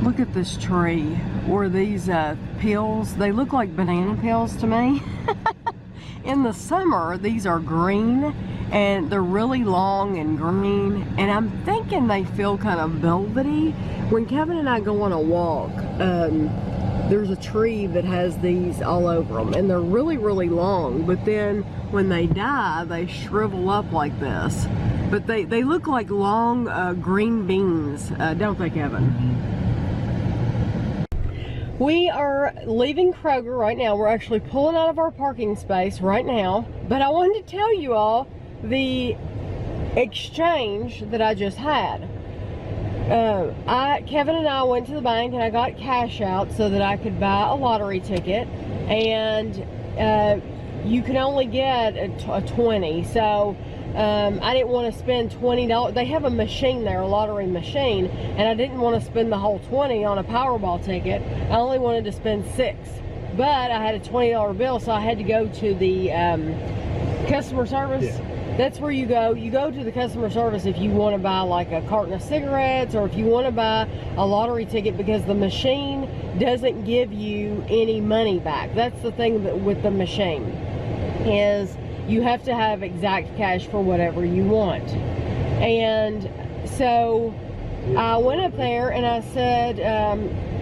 Look at this tree, or these peels. They look like banana peels to me. In the summer, these are green, and they're really long and green, and I'm thinking they feel kind of velvety. When Kevin and I go on a walk, there's a tree that has these all over them, and they're really, really long, but then when they die, they shrivel up like this. But they look like long green beans, don't they, Kevin? Mm-hmm. We are leaving Kroger right now. We're actually pulling out of our parking space right now. But I wanted to tell you all the exchange that I just had. Kevin and I went to the bank and I got cash out so that I could buy a lottery ticket. And you can only get a 20. So I didn't want to spend $20. They have a machine there, a lottery machine, and I didn't want to spend the whole 20 on a Powerball ticket. I only wanted to spend 6, but I had a $20 bill, so I had to go to the customer service. Yeah. That's where you go. You go to the customer service if you want to buy like a carton of cigarettes, or if you want to buy a lottery ticket, because the machine doesn't give you any money back. That's the thing with the machine, is you have to have exact cash for whatever you want. And so I went up there and I said,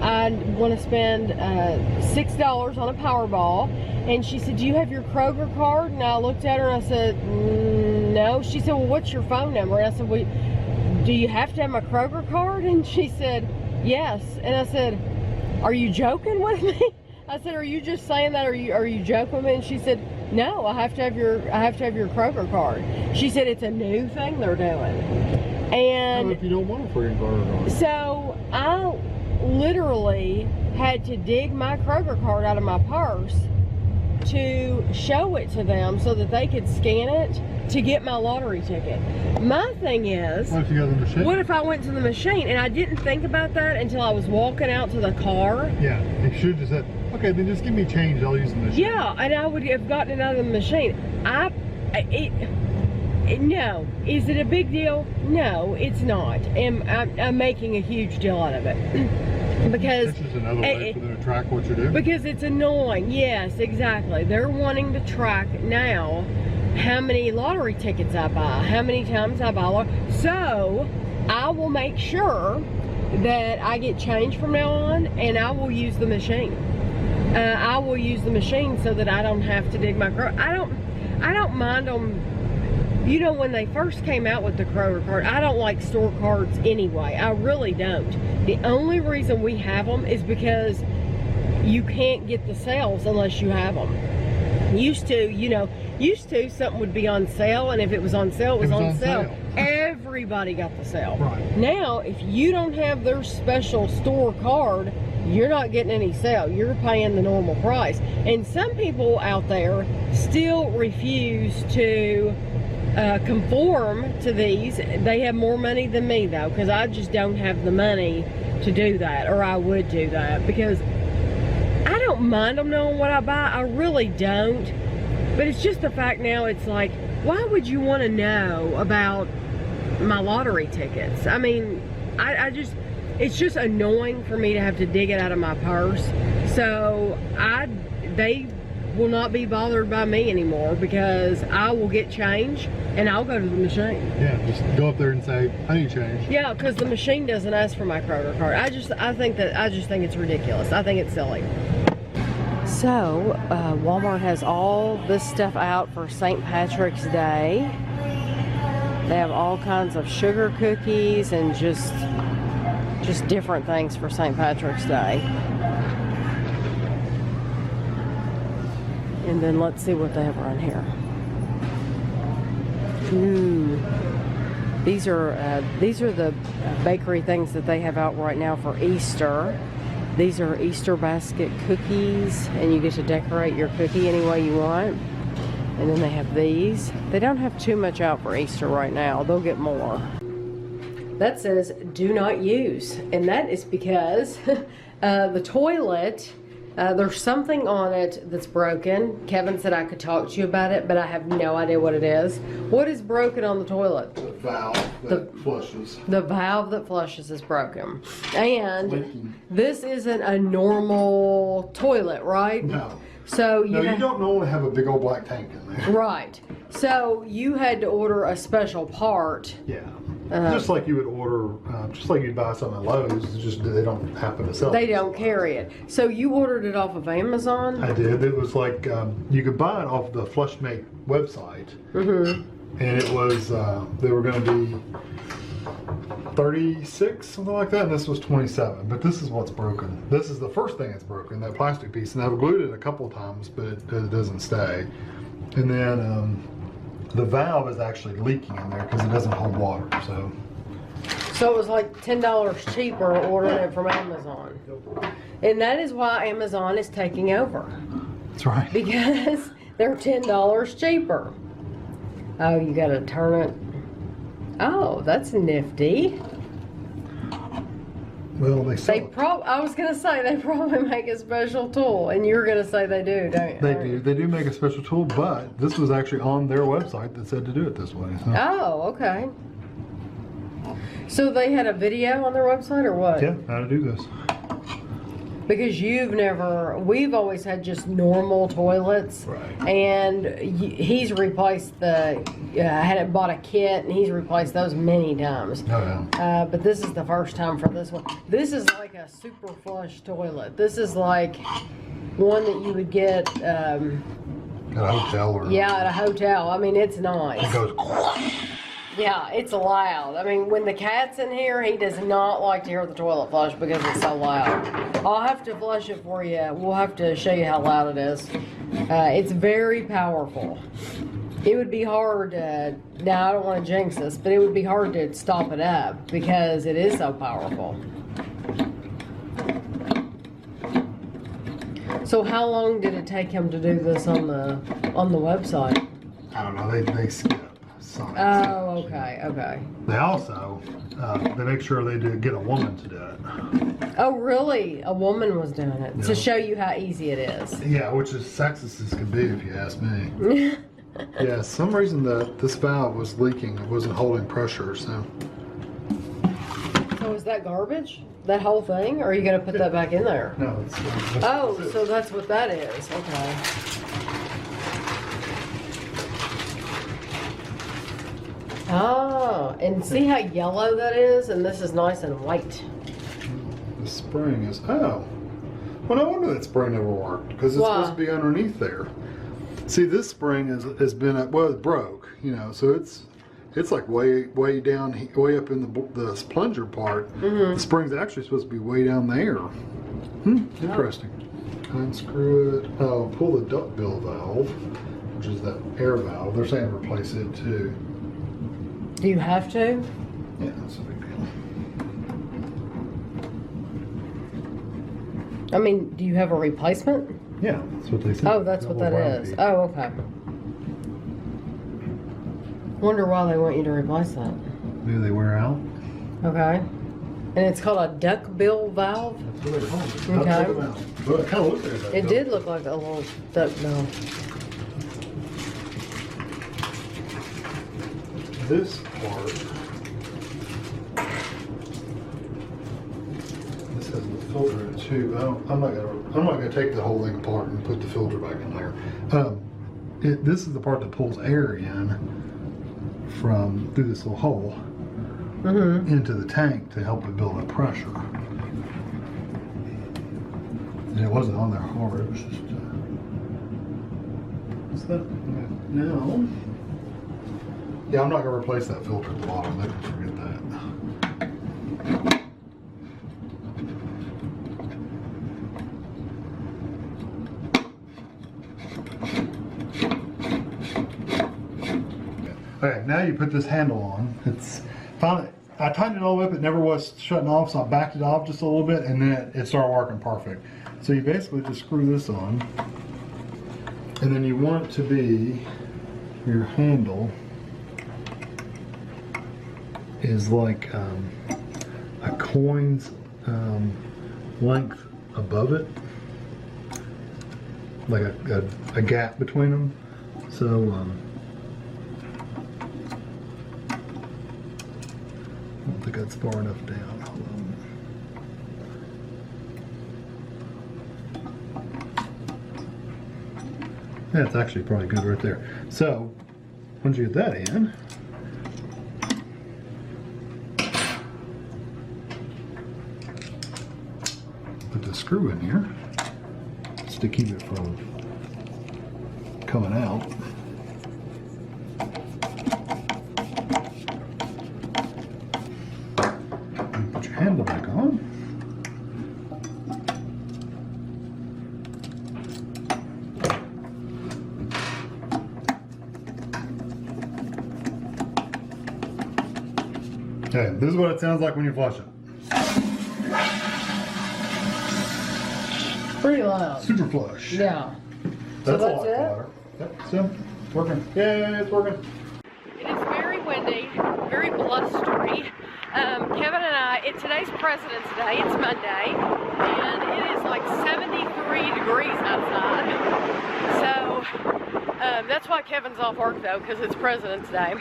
I want to spend $6 on a Powerball. And she said, do you have your Kroger card? And I looked at her and I said, no. She said, well, what's your phone number? And I said, well, do you have to have my Kroger card? And she said, yes. And I said, are you joking with me? I said, are you just saying that? Are you joking with me? And she said, no, I have to have your Kroger card. She said it's a new thing they're doing. And well, if you don't want a freaking Kroger card. So I literally had to dig my Kroger card out of my purse to show it to them so that they could scan it to get my lottery ticket. My thing is, what if you go to the machine? What if I went to the machine? And I didn't think about that until I was walking out to the car. Yeah, you should have said, okay, then just give me change, I'll use the machine. Yeah, and I would have gotten it out of the machine. No. Is it a big deal? No, it's not. And I'm making a huge deal out of it. Because this is another way for them to track what you're doing. Because it's annoying. Yes, exactly. They're wanting to track now how many lottery tickets I buy, how many times I buy. So I will make sure that I get change from now on, and I will use the machine. I will use the machine so that I don't have to dig my Kroger. I don't mind them. You know, when they first came out with the Kroger card, I don't like store cards anyway. I really don't. The only reason we have them is because you can't get the sales unless you have them. Used to something would be on sale, and if it was on sale, it was on sale. Everybody got the sale. Right. Now, if you don't have their special store card, you're not getting any sale. You're paying the normal price. And some people out there still refuse to conform to these. They have more money than me, though, because I just don't have the money to do that, or I would do that, because I don't mind them knowing what I buy. I really don't. But it's just the fact now, it's like, why would you want to know about my lottery tickets? I mean, it's just annoying for me to have to dig it out of my purse. So they will not be bothered by me anymore, because I will get change and I'll go to the machine. Yeah, just go up there and say, I need change. Yeah, because the machine doesn't ask for my Kroger card. I just think it's ridiculous. I think it's silly. So Walmart has all this stuff out for St. Patrick's Day. They have all kinds of sugar cookies and just different things for St. Patrick's Day. And then let's see what they have around here. Ooh, these are the bakery things that they have out right now for Easter. These are Easter basket cookies, and you get to decorate your cookie any way you want. And then they have these. They don't have too much out for Easter right now. They'll get more. That says do not use, and that is because the toilet There's something on it that's broken. Kevin said I could talk to you about it, but I have no idea what it is. What is broken on the toilet? The valve that flushes. The valve that flushes is broken. And Leaking. this isn't a normal toilet, right? No. So No, you don't normally have a big old black tank in there. Right. So you had to order a special part. Yeah. Just like you would order, just like you'd buy something at Lowe's, it's just they don't happen to sell it. They don't carry it. So you ordered it off of Amazon? I did. It was like, you could buy it off the FlushMate website. Mm-hmm. And it was, they were going to be 36, something like that, and this was 27. But this is what's broken. This is the first thing that's broken, that plastic piece. And I've glued it a couple of times, but it doesn't stay. And then the valve is actually leaking in there because it doesn't hold water. So it was like $10 cheaper ordering it from Amazon. And that is why Amazon is taking over. That's right. Because they're $10 cheaper. Oh, you gotta turn it. Oh, that's nifty. Well, they sell it. I was gonna say they probably make a special tool, and you're gonna say they do, don't you? They do. They do make a special tool, but this was actually on their website that said to do it this way. So. Oh, okay. So they had a video on their website, or what? Yeah, how to do this. Because we've always had just normal toilets. Right. And he's replaced I had bought a kit, and he's replaced those many times. Oh, yeah. But this is the first time for this one. This is like a super flush toilet. This is like one that you would get. At a hotel or. Yeah, at a hotel. I mean, it's nice. It goes. Yeah, it's loud. I mean, when the cat's in here, he does not like to hear the toilet flush because it's so loud. I'll have to flush it for you. We'll have to show you how loud it is. It's very powerful. It would be hard now I don't want to jinx this, but it would be hard to stop it up because it is so powerful. So how long did it take him to do this on the website? I don't know. They skip. Oh, okay. They also, they make sure they get a woman to do it. Oh, really? A woman was doing it Yeah. to show you how easy it is. Yeah, which is sexist as can be if you ask me. Yeah, some reason this valve was leaking. It wasn't holding pressure, so. So is that garbage? That whole thing? Or are you going to put that back in there? No, it's. Oh, so that's what that is. Okay. Oh, and see how yellow that is? And this is nice and white. The spring is. Oh. Well, no wonder that spring never worked because it's supposed to be underneath there. See, this spring has been it broke, so it's like way down, way up in the plunger part. Mm-hmm. The spring's actually supposed to be way down there. Interesting. Unscrew it. Oh, pull the duckbill valve, which is that air valve. They're saying replace it too. Do you have to? Yeah, that's a big deal. I mean, do you have a replacement? Yeah, that's what they said. Oh, that's what that is. Oh, okay. Wonder why they want you to replace that. Maybe they wear out. Okay. And it's called a duckbill valve? That's what they call it. Okay. Duckbill valve. Well, it kind of looked like that. It did look like a little duckbill. This part, this has the filter in it too. I'm not gonna take the whole thing apart and put the filter back in there. This is the part that pulls air in through this little hole into the tank to help it build up pressure. And it wasn't on there hard. It was just. What's that? No. Yeah, I'm not going to replace that filter at the bottom. They can forget that. Okay, now you put this handle on. I tightened it all the way up. It never was shutting off, so I backed it off just a little bit, and then it started working perfect. So you basically just screw this on, and then you want it to be your handle is like a coin's length above it. like a gap between them. So I don't think that's far enough down. Hold on. That's actually probably good right there. So once you get that in, put the screw in here just to keep it from coming out. And put your handle back on. Okay, this is what it sounds like when you flush it. Pretty loud. Super flush. Yeah. That's So a lot that's it? quieter. Yep, so it's working. Yeah, it's working. It is very windy, very blustery. Kevin and I, today's President's Day, it's Monday, and it is like 73 degrees outside. So that's why Kevin's off work though, because it's President's Day.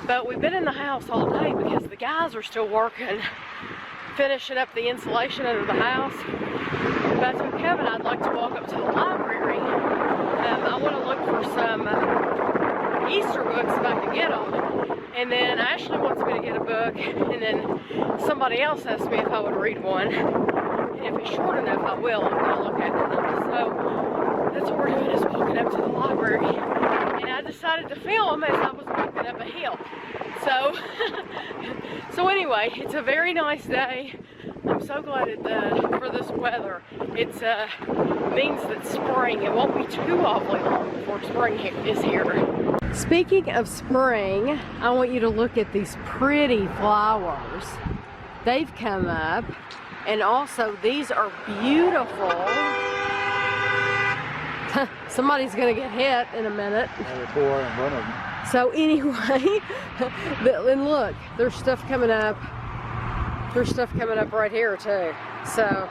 But we've been in the house all day because the guys are still working, finishing up the insulation under the house. But I told Kevin I'd like to walk up to the library. I want to look for some Easter books if I can get them. And then Ashley wants me to get a book, and then somebody else asked me if I would read one. And if it's short enough, I will. I'm going to look at them. So that's what we're doing, is walking up to the library. And I decided to film as I was walking up a hill. So anyway, it's a very nice day. I'm so glad for this weather. It means that spring, it won't be too awfully long before spring is here. Speaking of spring, I want you to look at these pretty flowers. They've come up, and also these are beautiful. Somebody's gonna get hit in a minute. So anyway, and look, there's stuff coming up. There's stuff coming up right here too. So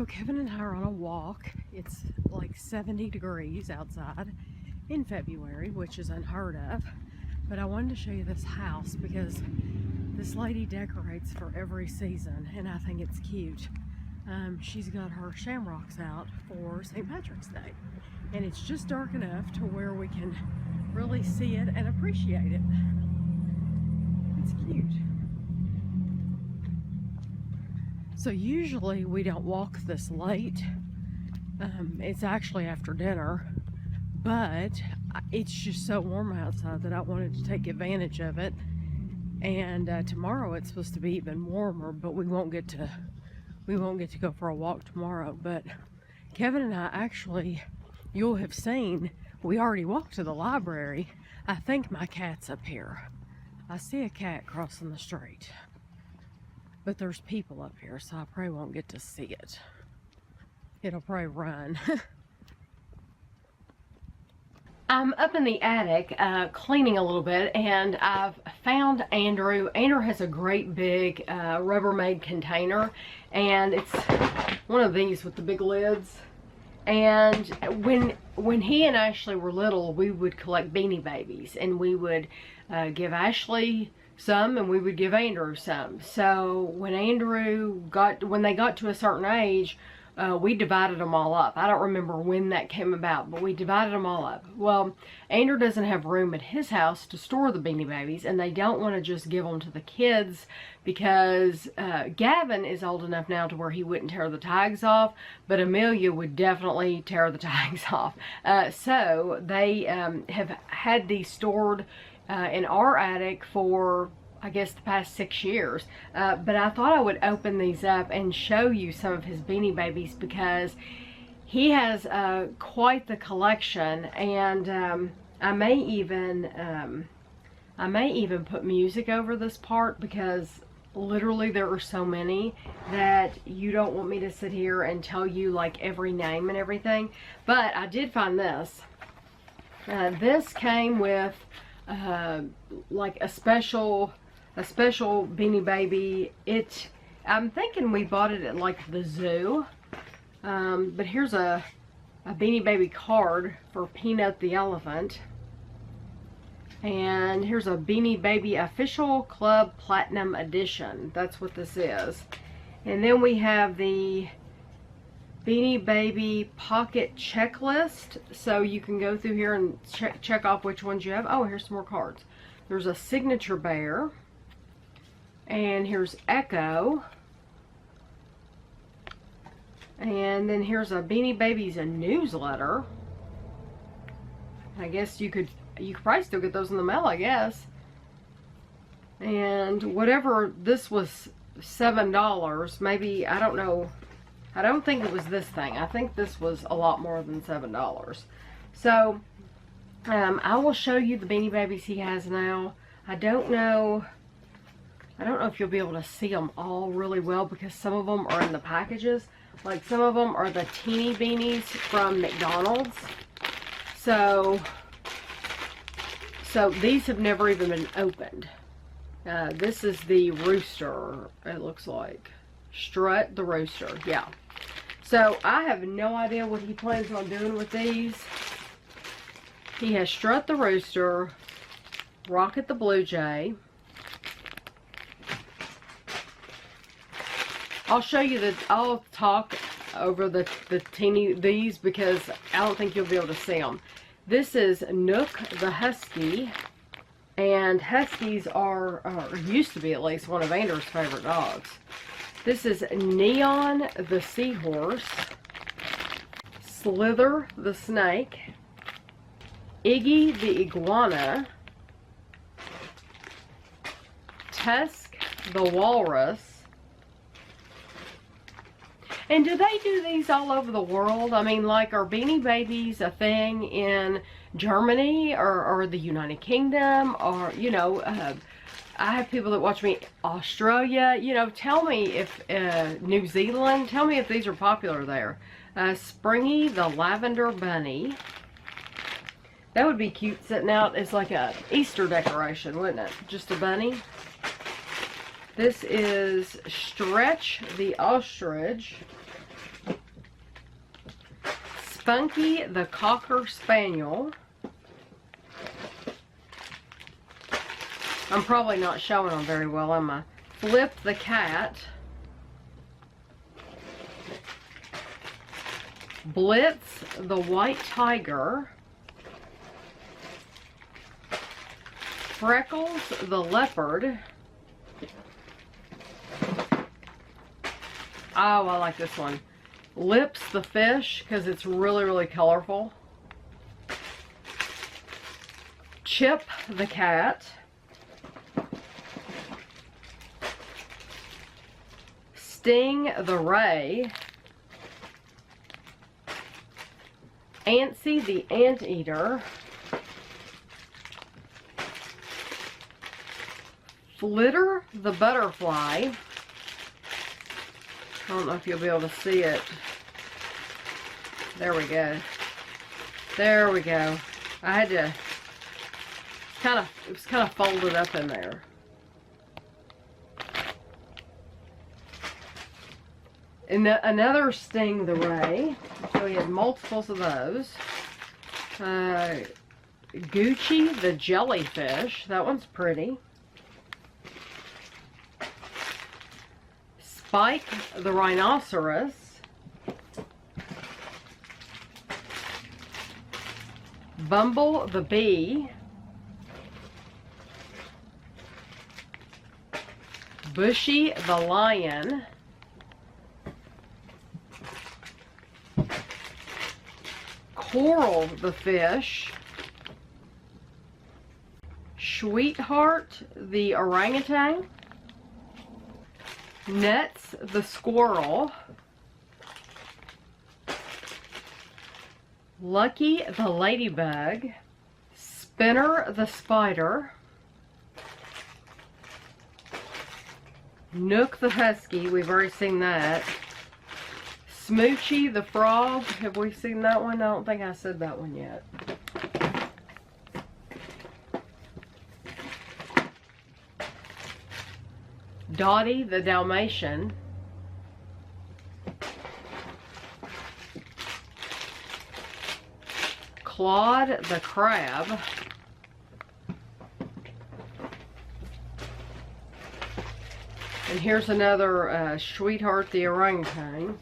Kevin and I are on a walk. It's like 70 degrees outside in February, which is unheard of. But I wanted to show you this house because this lady decorates for every season, and I think it's cute. She's got her shamrocks out for St. Patrick's Day, and it's just dark enough to where we can really see it and appreciate it. It's cute. So usually we don't walk this late. It's actually after dinner, but it's just so warm outside that I wanted to take advantage of it. And tomorrow it's supposed to be even warmer, but we won't get to go for a walk tomorrow. But Kevin and I actually, you'll have seen, we already walked to the library. I think my cat's up here. I see a cat crossing the street, but there's people up here, so I probably won't get to see it. It'll probably run. I'm up in the attic cleaning a little bit, and I've found Andrew. Andrew has a great big Rubbermaid container, and it's one of these with the big lids. And when he and Ashley were little, we would collect Beanie Babies, and we would give Ashley some and we would give Andrew some. So when they got to a certain age, we divided them all up. I don't remember when that came about, but we divided them all up. Well, Andrew doesn't have room at his house to store the Beanie Babies, and they don't want to just give them to the kids because Gavin is old enough now to where he wouldn't tear the tags off, but Amelia would definitely tear the tags off. So they have had these stored in our attic for, I guess, the past 6 years. But I thought I would open these up and show you some of his Beanie Babies because he has quite the collection, and I may even put music over this part because literally there are so many that you don't want me to sit here and tell you like every name and everything. But I did find this. This came with like a special Beanie Baby. It I'm thinking we bought it at like the zoo. But here's a Beanie Baby card for Peanut the elephant. And here's a Beanie Baby Official Club Platinum Edition. That's what this is. And then we have the Beanie Baby Pocket Checklist. So you can go through here and check off which ones you have. Oh, here's some more cards. There's a Signature Bear. And here's Echo. And then here's a Beanie Babies newsletter. I guess you could probably still get those in the mail, I guess. And whatever, this was $7, maybe, I don't know. I don't think it was this thing. I think this was a lot more than $7. So, I will show you the Beanie Babies he has now. I don't know if you'll be able to see them all really well because some of them are in the packages. Like some of them are the teeny beanies from McDonald's. So these have never even been opened. This is the rooster, it looks like. Strut the rooster, yeah. So I have no idea what he plans on doing with these. He has Strut the rooster, Rocket the blue jay. I'll show you that. I'll talk over these because I don't think you'll be able to see them. This is Nook the husky, and huskies are, or used to be at least, one of Andrew's favorite dogs. This is Neon the seahorse, Slither the snake, Iggy the iguana, Tusk the walrus. And do they do these all over the world? I mean, like, are Beanie Babies a thing in Germany or the United Kingdom? Or, you know, I have people that watch me, Australia. You know, tell me if, New Zealand, tell me if these are popular there. Springy the lavender bunny. That would be cute sitting out as like a Easter decoration, wouldn't it? Just a bunny. This is Stretch the ostrich. Spunky the cocker spaniel. I'm probably not showing them very well, am I? Flip the cat. Blitz the white tiger. Freckles the leopard. Oh, I like this one. Lips the fish, because it's really, really colorful. Chip the cat. Sting the ray. Antsy the anteater. Flitter the butterfly. I don't know if you'll be able to see it. There we go. There we go. I had to it was kind of folded up in there. And another Sting the ray. So we had multiples of those. Gucci the jellyfish. That one's pretty. Spike the rhinoceros. Bumble the bee. Bushy the lion. Coral the fish. Sweetheart the orangutan. Nuts the squirrel. Lucky the ladybug. Spinner the spider. Nook the husky, we've already seen that. Smoochy the frog, have we seen that one? I don't think I said that one yet. Dottie the Dalmatian. Claude the Crab. And here's another Sweetheart the Orangutan.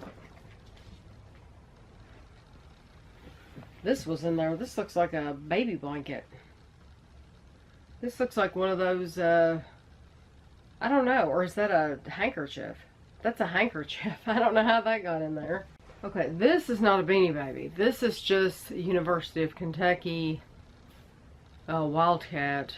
This was in there. This looks like a baby blanket. This looks like one of those, I don't know, or is that a handkerchief? That's a handkerchief. I don't know how that got in there. Okay, this is not a Beanie Baby. This is just University of Kentucky Wildcat.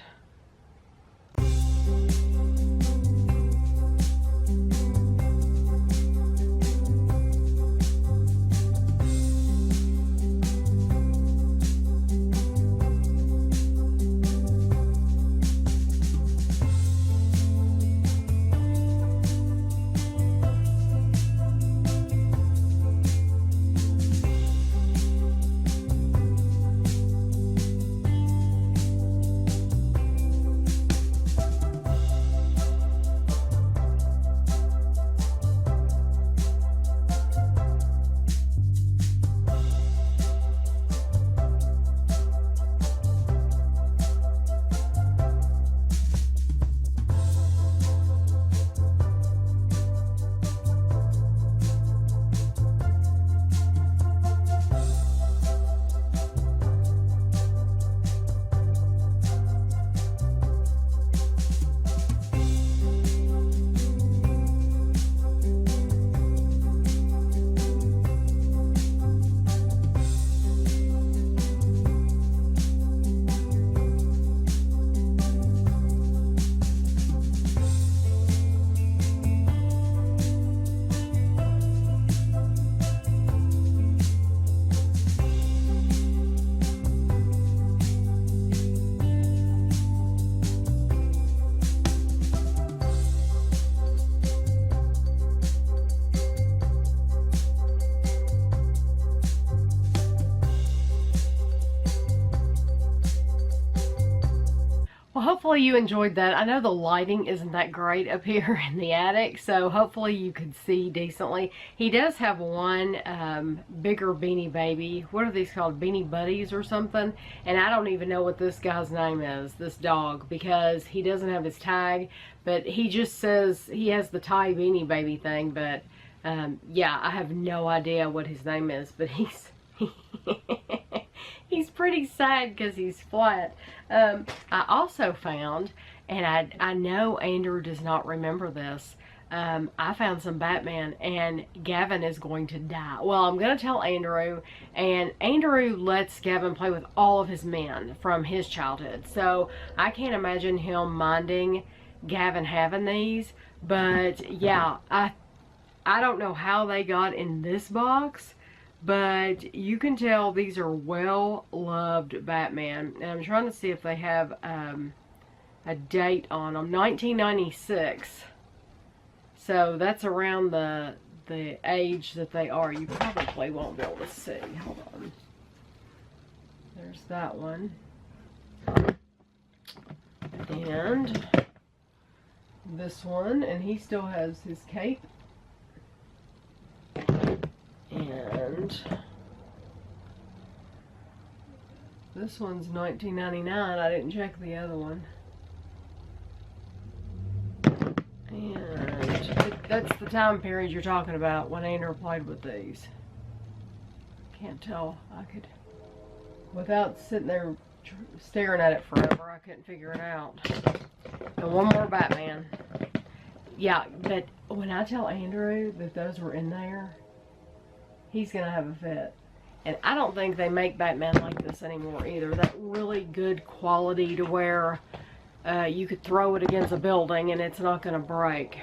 Well, hopefully you enjoyed that. I know the lighting isn't that great up here in the attic, so hopefully you could see decently. He does have one bigger Beanie Baby. What are these called? Beanie Buddies or something? And I don't even know what this guy's name is, this dog, because he doesn't have his tag, but he just says he has the Thai Beanie Baby thing, but yeah, I have no idea what his name is, but he's... he's pretty sad because he's flat. I also found, and I know Andrew does not remember this, I found some Batman, and Gavin is going to die. Well, I'm going to tell Andrew, and Andrew lets Gavin play with all of his men from his childhood. So I can't imagine him minding Gavin having these, but yeah, I don't know how they got in this box, but you can tell these are well-loved Batman. And I'm trying to see if they have a date on them. 1996. So that's around the age that they are. You probably won't be able to see. Hold on. There's that one. And this one. And he still has his cape. And this one's 1999. I didn't check the other one. And that's the time period you're talking about when Andrew played with these. Can't tell. I could, without sitting there staring at it forever, I couldn't figure it out. And one more Batman. Yeah, but when I tell Andrew that those were in there, he's gonna have a fit. And I don't think they make Batman like this anymore either. That really good quality to where you could throw it against a building and it's not gonna break.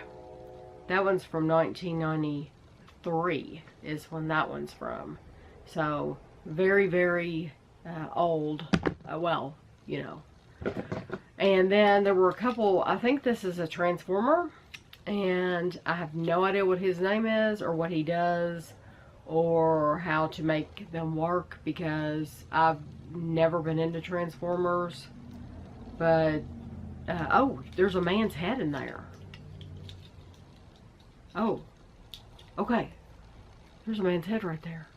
That one's from 1993 is when that one's from. So very, very old. Well, you know. And then there were a couple, I think this is a Transformer, and I have no idea what his name is or what he does or how to make them work because I've never been into Transformers. But oh, there's a man's head in there. Oh. Okay. There's a man's head right there.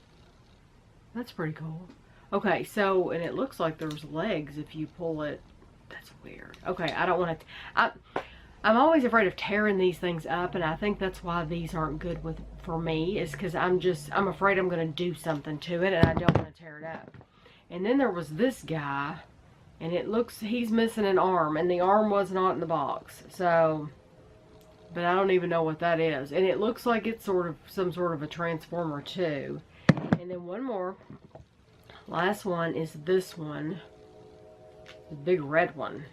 That's pretty cool. Okay, so, and it looks like there's legs if you pull it. That's weird. Okay, I don't want to... I'm always afraid of tearing these things up, and I think that's why these aren't good for me, is because I'm afraid I'm going to do something to it, and I don't want to tear it up. And then there was this guy, and it looks, he's missing an arm, and the arm was not in the box. So, but I don't even know what that is. And it looks like it's some sort of a transformer too. And then one more. Last one is this one. The big red one.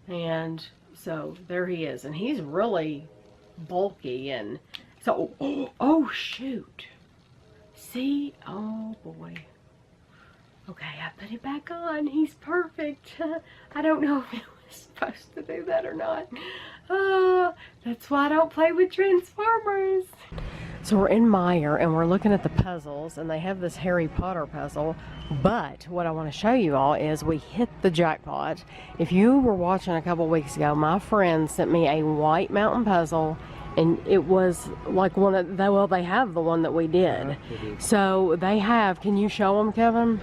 And so there he is. And he's really bulky. And so, oh shoot. See? Oh boy. Okay, I put it back on. He's perfect. I don't know if it was supposed to do that or not. That's why I don't play with Transformers. So we're in Meijer and we're looking at the puzzles, and they have this Harry Potter puzzle. But what I want to show you all is we hit the jackpot. If you were watching a couple weeks ago, my friend sent me a White Mountain puzzle, and it was like one of the, well, they have the one that we did. So they have, can you show them, Kevin?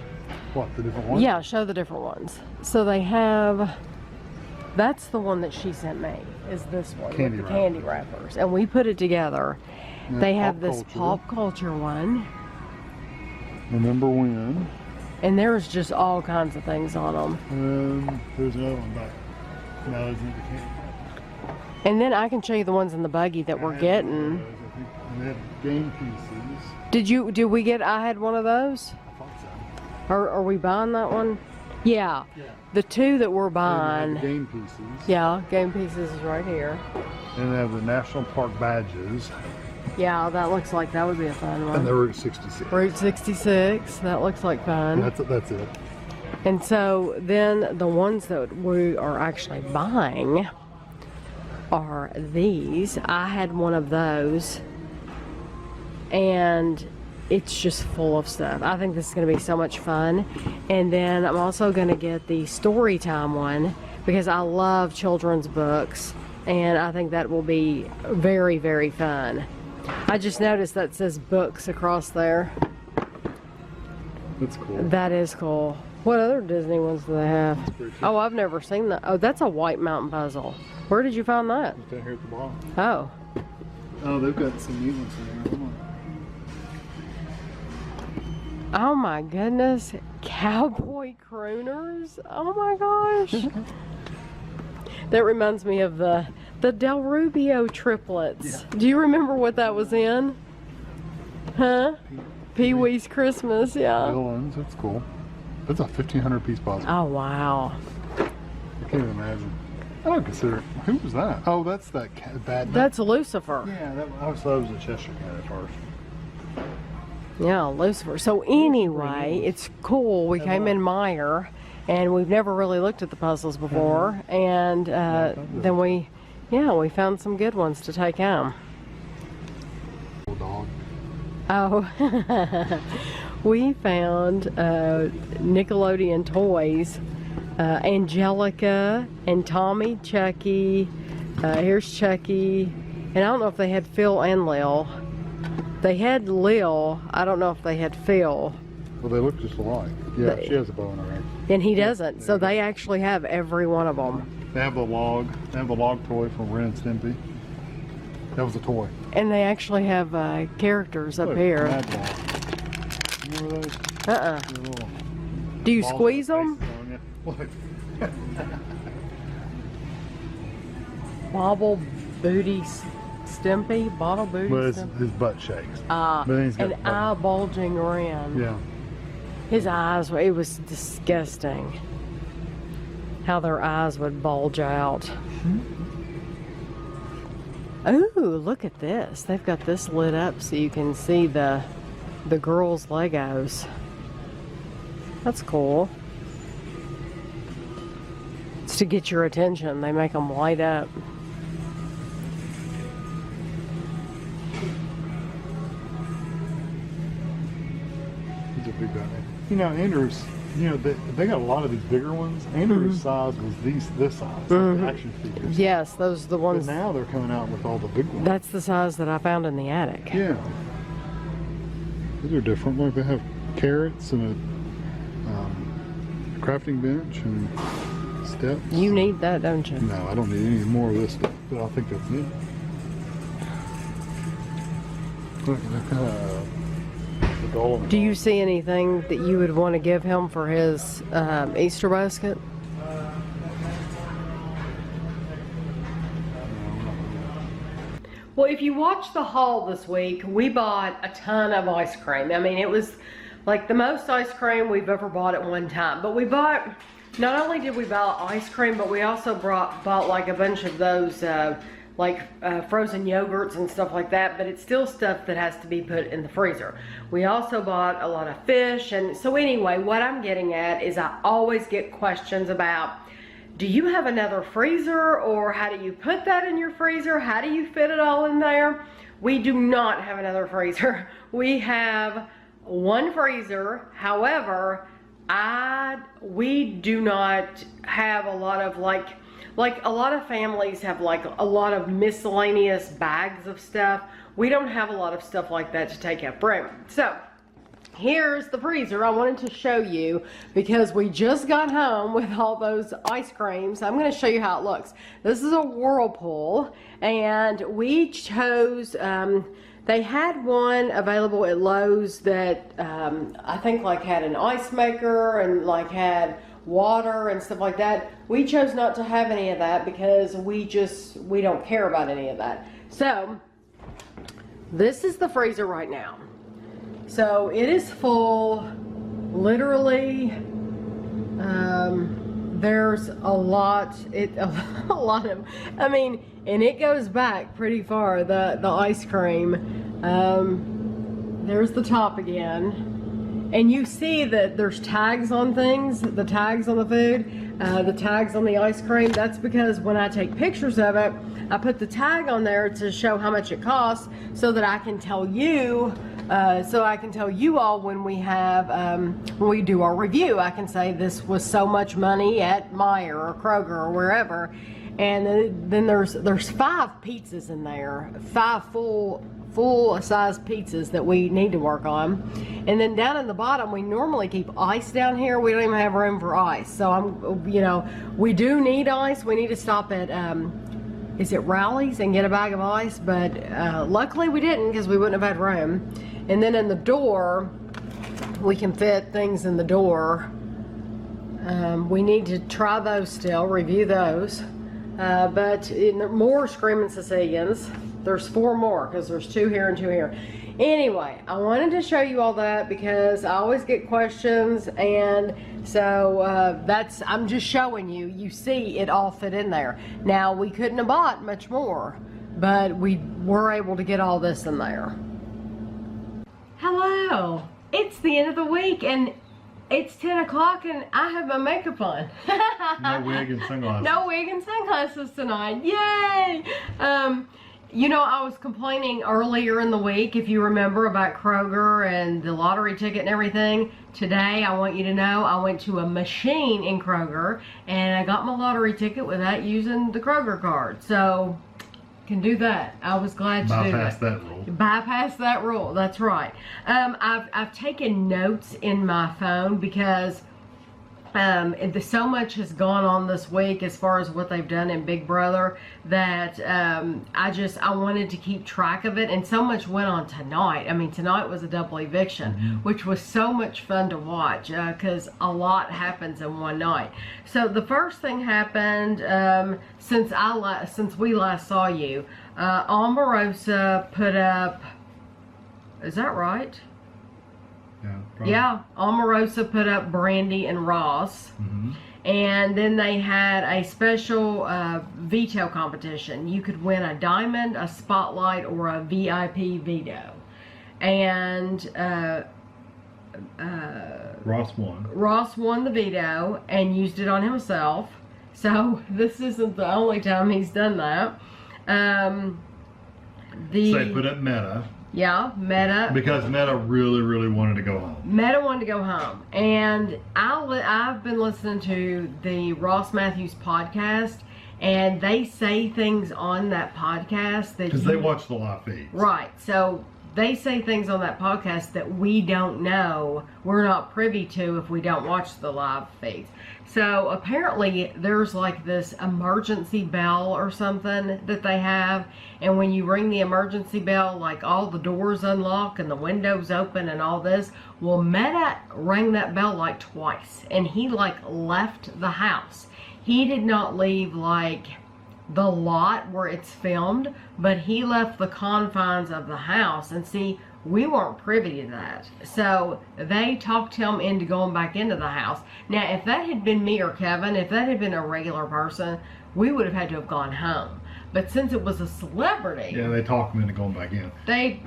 What, the different ones? Yeah, show the different ones. So they have, that's the one that she sent me, is this one with the candy wrappers. And we put it together. Yeah, they have this pop culture one. Remember when? And there's just all kinds of things on them. There's another one back. No, isn't it the candy? And then I can show you the ones in the buggy that we're getting. And they have game pieces. Did we get, I had one of those? I thought so. Are we buying that one? Yeah. The two that we're buying. The game pieces. Yeah, game pieces is right here. And they have the National Park badges. Yeah, that looks like that would be a fun one. And they're Route 66. Route 66, that looks like fun. That's it. And so then the ones that we are actually buying are these. I had one of those, and it's just full of stuff. I think this is going to be so much fun. And then I'm also going to get the story time one because I love children's books, and I think that will be very, very fun. I just noticed that says books across there. That's cool. That is cool. What other Disney ones do they have? Oh, I've never seen that. Oh, that's a White Mountain puzzle. Where did you find that? It's down here at the bottom. Oh. Oh, they've got some neat ones in here. Oh my goodness. Cowboy crooners. Oh my gosh. That reminds me of the Del Rubio triplets. Yeah. Do you remember what that was in? Huh? Pee-wee's Christmas, yeah. Villains, that's cool. That's a 1,500 piece puzzle. Oh wow. I can't even imagine. I don't consider it. Who was that? Oh, that's that bad. That's Lucifer. Yeah, I always thought it was a Cheshire cat at first. Yeah, Lucifer. So anyway, it's cool. We came in Meijer, and we've never really looked at the puzzles before, and then we found some good ones to take home. Dog. Oh, we found Nickelodeon toys. Angelica and Tommy, Chucky. Here's Chucky, and I don't know if they had Phil and Lil. They had Lil. I don't know if they had Phil. Well, they look just alike. Yeah, she has a bow in her head. And he doesn't. So they actually have every one of them. They have the log. They have the log toy from Ren and Stimpy. That was a toy. And they actually have characters up here. Remember those? Do you squeeze them? Bobble Booty Stimpy? Bottle Booty But Stimpy? his butt shakes. An eye bulging Ren. Yeah. His eyes, it was disgusting. How their eyes would bulge out. Ooh, look at this. They've got this lit up so you can see the girls' Legos. That's cool. It's to get your attention. They make them light up. He's a big guy. You know, Andrew's you know, they got a lot of these bigger ones. Andrew's size was this size, like the action figures. Yes, those are the ones. But now they're coming out with all the big ones. That's the size that I found in the attic. Yeah. These are different. Like they have carrots and a crafting bench and steps. You need that, don't you? No, I don't need any more of this stuff, but I think that's neat. Look, the golem. Do you see anything that you would want to give him for his Easter basket? Well, if you watch the haul this week, we bought a ton of ice cream. I mean, it was like the most ice cream we've ever bought at one time. But we bought, not only did we buy ice cream, but we also bought like a bunch of those frozen yogurts and stuff like that, but it's still stuff that has to be put in the freezer. We also bought a lot of fish. And so anyway, what I'm getting at is I always get questions about, do you have another freezer, or how do you put that in your freezer? How do you fit it all in there? We do not have another freezer. We have one freezer. However, we do not have a lot of like a lot of families have like a lot of miscellaneous bags of stuff. We don't have a lot of stuff like that to take up room. So here's the freezer I wanted to show you because we just got home with all those ice creams. I'm going to show you how it looks. This is a Whirlpool, and we chose, they had one available at Lowe's that I think like had an ice maker and like had water and stuff like that. We chose not to have any of that because we don't care about any of that. So this is the freezer right now. So it is full, literally. There's a lot of, I mean, and it goes back pretty far, the ice cream. There's the top again. And you see that there's tags on things, the tags on the food, the tags on the ice cream. That's because when I take pictures of it, I put the tag on there to show how much it costs so that I can tell you, all when we have, when we do our review. I can say this was so much money at Meijer or Kroger or wherever. And then there's 5 pizzas in there, 5 full size pizzas that we need to work on. And then down in the bottom, we normally keep ice down here. We don't even have room for ice. So we do need ice. We need to stop at, is it Rowley's and get a bag of ice? But luckily we didn't, because we wouldn't have had room. And then in the door, we can fit things in the door. We need to try those still, review those. But more Screaming Sicilians. There's 4 more because there's 2 here and 2 here. Anyway, I wanted to show you all that because I always get questions, and so I'm just showing you. You see it all fit in there. Now, we couldn't have bought much more, but we were able to get all this in there. Hello, it's the end of the week, and it's 10 o'clock and I have my makeup on. No wig and sunglasses. No wig and sunglasses tonight. Yay! I was complaining earlier in the week, if you remember, about Kroger and the lottery ticket and everything. Today, I want you to know, I went to a machine in Kroger and I got my lottery ticket without using the Kroger card. So, can do that. I was glad to do that. Bypass that rule. Bypass that rule. That's right. I've taken notes in my phone because so much has gone on this week as far as what they've done in Big Brother that I wanted to keep track of it, and so much went on tonight. I mean, tonight was a double eviction, which was so much fun to watch because a lot happens in one night. So the first thing happened since we last saw you. Omarosa put up, is that right? Yeah, probably. Yeah, Omarosa put up Brandy and Ross. And then they had a special veto competition. You could win a diamond, a spotlight, or a VIP veto. And Ross won. Ross won the veto and used it on himself. So this isn't the only time he's done that. So they put up Meta, Yeah, Meta. Because Meta really wanted to go home. Meta wanted to go home. And I've been listening to the Ross Matthews podcast, and they say things on that podcast that... Because they watch the live feeds. Right. So they say things on that podcast that we don't know, we're not privy to if we don't watch the live feeds. So apparently there's like this emergency bell or something that they have, and when you ring the emergency bell, like all the doors unlock and the windows open and all this. Well, Meta rang that bell like twice, and he like left the house. He did not leave like the lot where it's filmed, but he left the confines of the house. And see, we weren't privy to that, so they talked him into going back into the house. Now, if that had been me or Kevin, if that had been a regular person, we would have had to have gone home. But since it was a celebrity, yeah, they talk them into going back in. They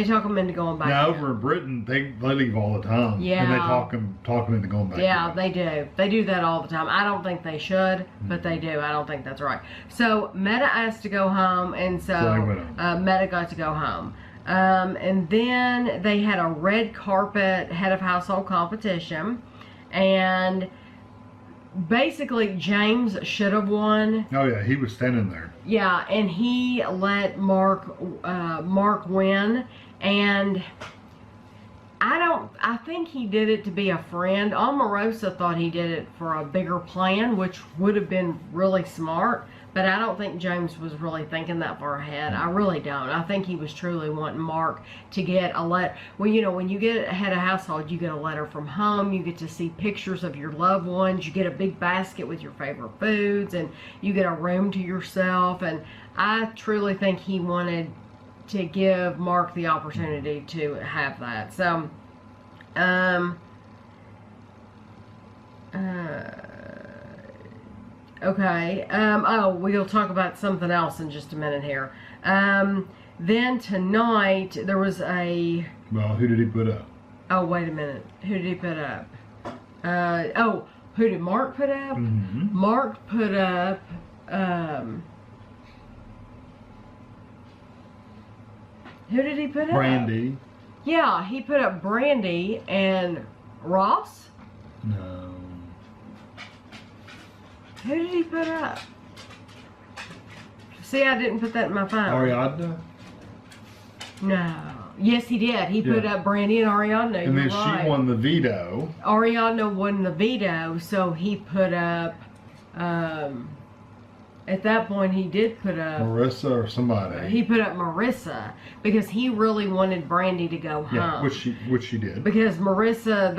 talk them into going back in. Now, over in Britain, they leave all the time. Yeah. And they talk them into going back in. Yeah, they do. They do that all the time. I don't think they should, but they do. I don't think that's right. So Meta asked to go home, and so Meta got to go home. And then they had a red carpet head of household competition, and basically James should have won. Oh yeah, he was standing there. Yeah, and he let Mark win, and I think he did it to be a friend. Omarosa thought he did it for a bigger plan, which would have been really smart, but I don't think James was really thinking that far ahead. I really don't. I think he was truly wanting Mark to get a letter. Well, you know, when you get ahead of household, you get a letter from home, you get to see pictures of your loved ones, you get a big basket with your favorite foods, and you get a room to yourself. And I truly think he wanted to give Mark the opportunity to have that. So, okay. Oh, we'll talk about something else in just a minute here. Then tonight there was a... Well, who did he put up? Oh, wait a minute. Who did he put up? Oh, who did Mark put up? Mm-hmm. Mark put up... who did he put up? Brandy. Yeah, he put up Brandy and Ross? No. Who did he put up? See, I didn't put that in my phone. Ariadne? No. Yes, he did. He put up Brandy and Ariadne. And then she won the veto. Ariadne won the veto, so he put up... at that point, he did put up... Marissa or somebody. He put up Marissa because he really wanted Brandy to go home. Yeah, which she did. Because Marissa,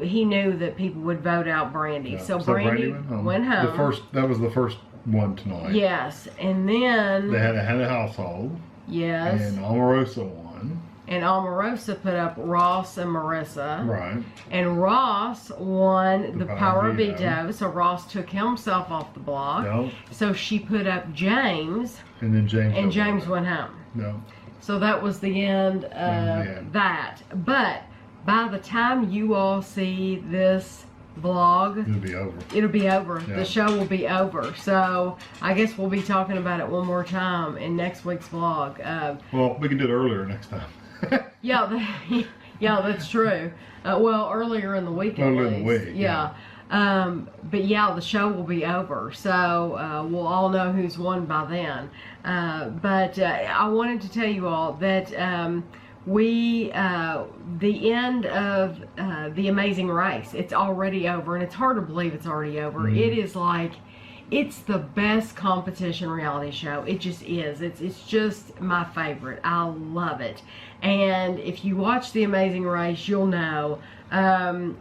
he knew that people would vote out Brandy. Yeah. So Brandy went home. That was the first one tonight. Yes, and then... They had a household. Yes. And Omarosa won. And Omarosa put up Ross and Marissa. Right. And Ross won the power of veto. So Ross took himself off the block. No. So she put up James. And then James went home. No. So that was the end of that. But by the time you all see this vlog, it'll be over. It'll be over. Yeah. The show will be over. So I guess we'll be talking about it one more time in next week's vlog. Well, we can do it earlier next time. Yeah, that's true. Well, earlier in the week at least. Earlier in the week. Yeah. But yeah, the show will be over, so we'll all know who's won by then. But I wanted to tell you all that the end of The Amazing Race, it's already over, and it's hard to believe it's already over. Mm. It is like, it's the best competition reality show. It just is. It's just my favorite. I love it. And if you watch The Amazing Race, you'll know Henry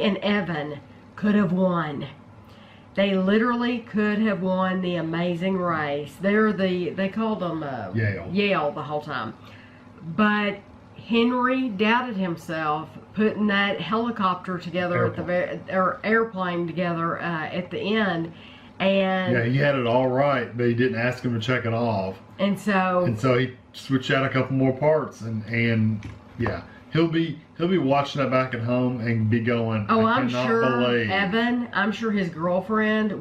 and Evan could have won. They literally could have won The Amazing Race. They called them Yale the whole time. But Henry doubted himself putting that helicopter together airplane together at the end, and yeah, he had it all right, but he didn't ask him to check it off, and so he switched out a couple more parts, and yeah, he'll be He'll be watching that back at home and be going, oh, I I'm cannot sure believe. Evan, I'm sure his girlfriend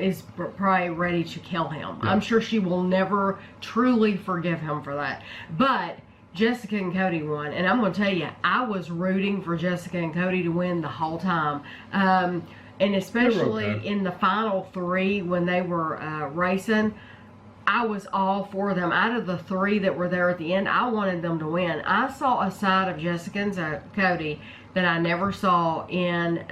is probably ready to kill him. Yeah. I'm sure she will never truly forgive him for that. But Jessica and Cody won, and I'm going to tell you, I was rooting for Jessica and Cody to win the whole time. And especially in the final 3 when they were racing, I was all for them. Out of the 3 that were there at the end, I wanted them to win. I saw a side of Jessica and Cody that I never saw in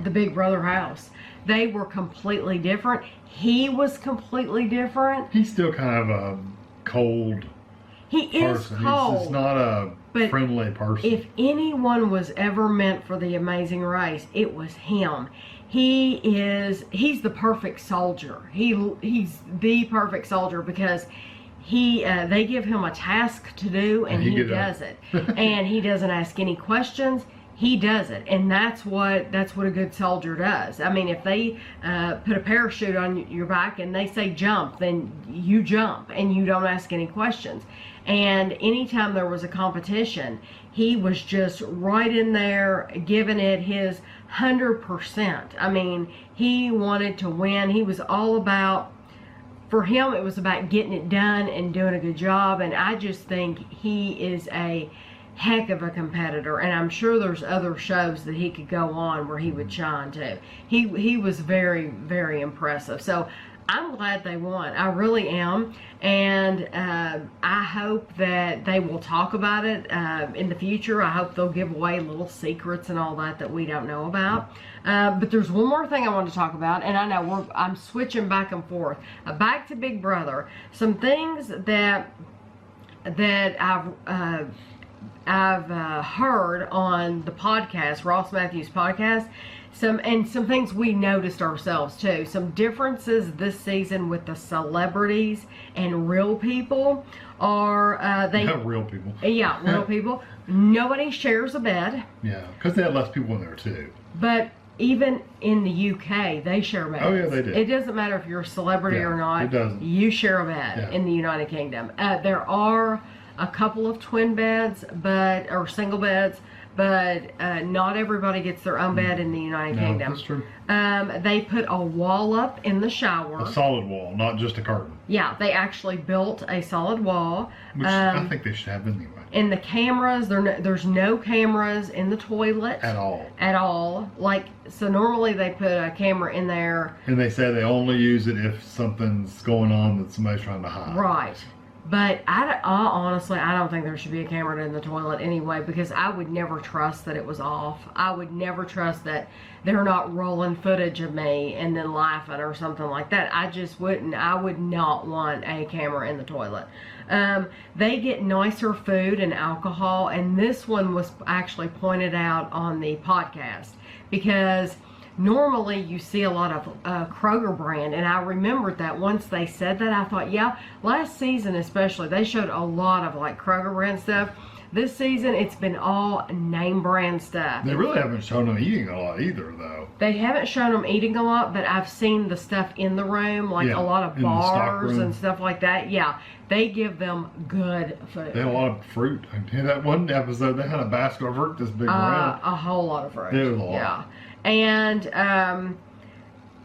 the Big Brother house. They were completely different. He was completely different. He's still kind of a cold He is person. cold. He's not a friendly person. If anyone was ever meant for the Amazing Race, it was him. He's the perfect soldier. He's the perfect soldier because they give him a task to do and he does it. And he doesn't ask any questions. He does it, and that's what a good soldier does. I mean, if they put a parachute on your back and they say jump, then you jump and you don't ask any questions. And anytime there was a competition, he was just right in there giving it his 100%. I mean, he wanted to win. He was all about, for him, it was about getting it done and doing a good job. And I just think he is a heck of a competitor, and I'm sure there's other shows that he could go on where he would shine too. He was very, very impressive. So I'm glad they won. I really am. And I hope that they will talk about it in the future. I hope they'll give away little secrets and all that we don't know about. But there's one more thing I want to talk about, and I know I'm switching back and forth. Back to Big Brother. Some things that I've heard on the podcast, Ross Matthews podcast, some things we noticed ourselves too. Some differences this season with the celebrities and real people are real people. Yeah, real people. Nobody shares a bed. Yeah, because they had less people in there too. But even in the UK, they share beds. Oh yeah, they do. It doesn't matter if you're a celebrity or not. It doesn't. You share a bed in the United Kingdom. There are a couple of twin beds, or single beds, but not everybody gets their own bed in the United Kingdom. That's true. They put a wall up in the shower. A solid wall, not just a curtain. Yeah, they actually built a solid wall. Which I think they should have anyway. And the cameras, there's no cameras in the toilet. At all. At all. So normally they put a camera in there. And they say they only use it if something's going on that somebody's trying to hide. Right. But honestly, I don't think there should be a camera in the toilet anyway, because I would never trust that it was off. I would never trust that they're not rolling footage of me and then laughing or something like that. I just wouldn't. I would not want a camera in the toilet. They get nicer food and alcohol, and this one was actually pointed out on the podcast because normally you see a lot of Kroger brand, and I remembered that once they said that, I thought, yeah, last season especially, they showed a lot of Kroger brand stuff. This season, it's been all name brand stuff. They really haven't shown them eating a lot either, though. They haven't shown them eating a lot, but I've seen the stuff in the room, a lot of bars and stuff like that. Yeah, they give them good food. They had a lot of fruit. In that one episode, they had a basket of fruit this big around. A whole lot of fruit. It was a lot. Yeah. And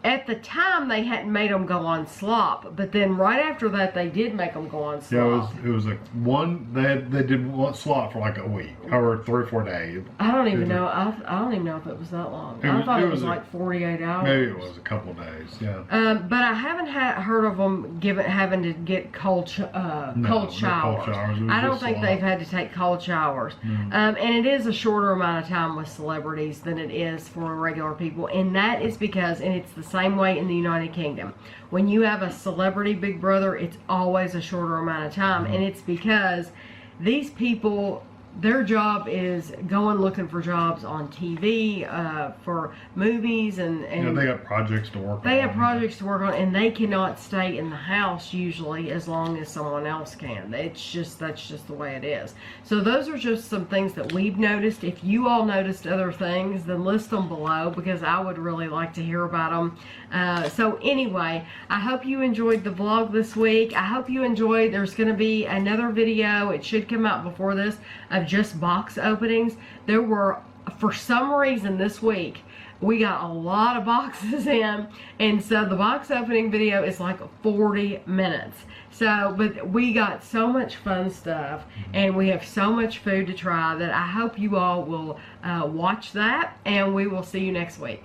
at the time, they hadn't made them go on slop, but then right after that, they did make them go on slop. Yeah, it was they did one slop for a week or 3 or 4 days. I don't even know. I don't even know if it was that long. I thought it was 48 hours. Maybe it was a couple of days. Yeah. But I haven't heard of them having to get cold showers. I don't think they've had to take cold showers. And it is a shorter amount of time with celebrities than it is for regular people, and that is because, and it's the same way in the United Kingdom. When you have a celebrity Big Brother, it's always a shorter amount of time, and it's because these people, their job is going looking for jobs on TV, for movies, and they got projects to work on. They have projects to work on, and they cannot stay in the house usually as long as someone else can. That's just the way it is. So those are just some things that we've noticed. If you all noticed other things, then list them below, because I would really like to hear about them. So anyway, I hope you enjoyed the vlog this week. I hope you enjoyed. There's going to be another video. It should come out before this, of of just box openings. There were, for some reason this week, we got a lot of boxes in, and so the box opening video is like 40 minutes. So, but we got so much fun stuff, and we have so much food to try that I hope you all will watch that, and we will see you next week.